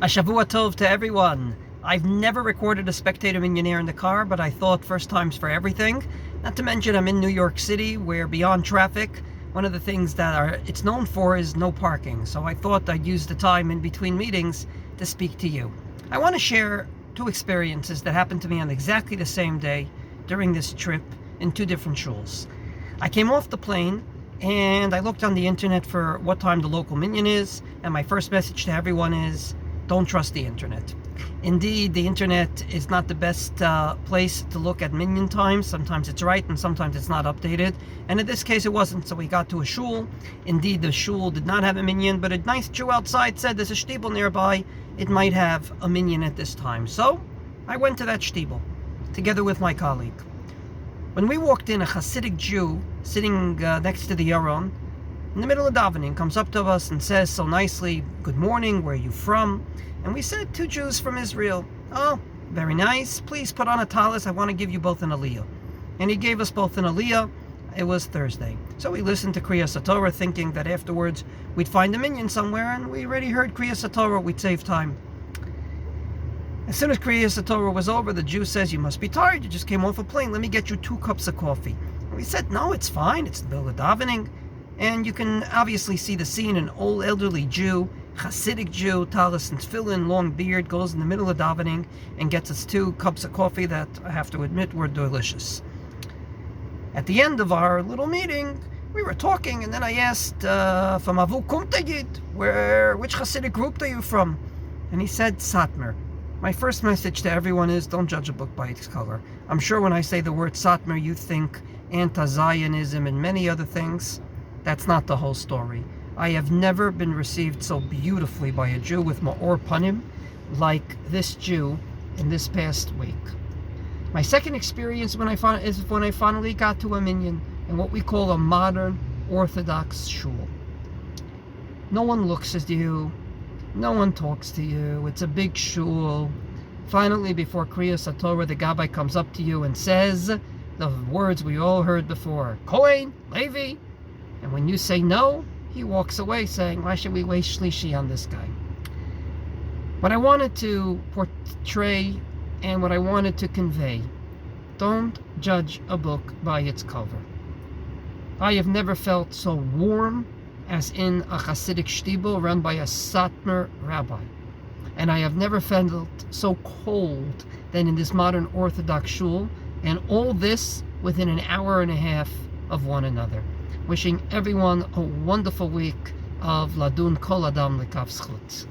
A Shavua Tov to everyone. I've never recorded a Spectator Minyaner in the car, but I thought first times for everything. Not to mention I'm in New York City, where beyond traffic, one of the things that it's known for is no parking. So I thought I'd use the time in between meetings to speak to you. I want to share two experiences that happened to me on exactly the same day during this trip in two different shuls. I came off the plane and I looked on the internet for what time the local minyan is, and my first message to everyone is, don't trust the internet. Indeed, the internet is not the best place to look at minyan times. Sometimes it's right and sometimes it's not updated. And in this case it wasn't, so we got to a shul. Indeed, the shul did not have a minyan, but a nice Jew outside said there's a shtibel nearby. It might have a minyan at this time. So I went to that shtibel together with my colleague. When we walked in, a Hasidic Jew sitting next to the Aron in the middle of davening comes up to us and says so nicely, "Good morning, where are you from?" And we said, "Two Jews from Israel." "Oh, very nice. Please put on a talis. I want to give you both an aliyah." And he gave us both an aliyah. It was Thursday. So we listened to Kriyas Torah, thinking that afterwards we'd find a minyan somewhere, and we already heard Kriyas Torah, we'd save time. As soon as Kriyas Torah was over, the Jew says, "You must be tired. You just came off a plane. Let me get you 2 cups of coffee." And we said, "No, it's fine. It's the middle of davening." And you can obviously see the scene. An old elderly Jew, Hasidic Jew, talis and tefillin, long beard, goes in the middle of davening and gets us 2 cups of coffee that, I have to admit, were delicious. At the end of our little meeting, we were talking, and then I asked, "From Avu Kumtagid, which Hasidic group are you from?" And he said, "Satmar." My first message to everyone is, don't judge a book by its cover. I'm sure when I say the word Satmar, you think anti-Zionism and many other things. That's not the whole story. I have never been received so beautifully by a Jew with Ma'or Panim like this Jew in this past week. My second experience is when I finally got to a minyan in what we call a modern Orthodox shul. No one looks at you. No one talks to you. It's a big shul. Finally, before Kriyas Torah, the Gabbai comes up to you and says the words we all heard before, Kohen, Levi. And when you say no, he walks away saying, why should we waste shlishi on this guy? What I wanted to portray and what I wanted to convey, don't judge a book by its cover. I have never felt so warm as in a Hasidic shtibel run by a Satmar rabbi. And I have never felt so cold than in this modern Orthodox shul, and all this within an hour and a half of one another. Wishing everyone a wonderful week of Ladun Kol Adam Lekav Zchut.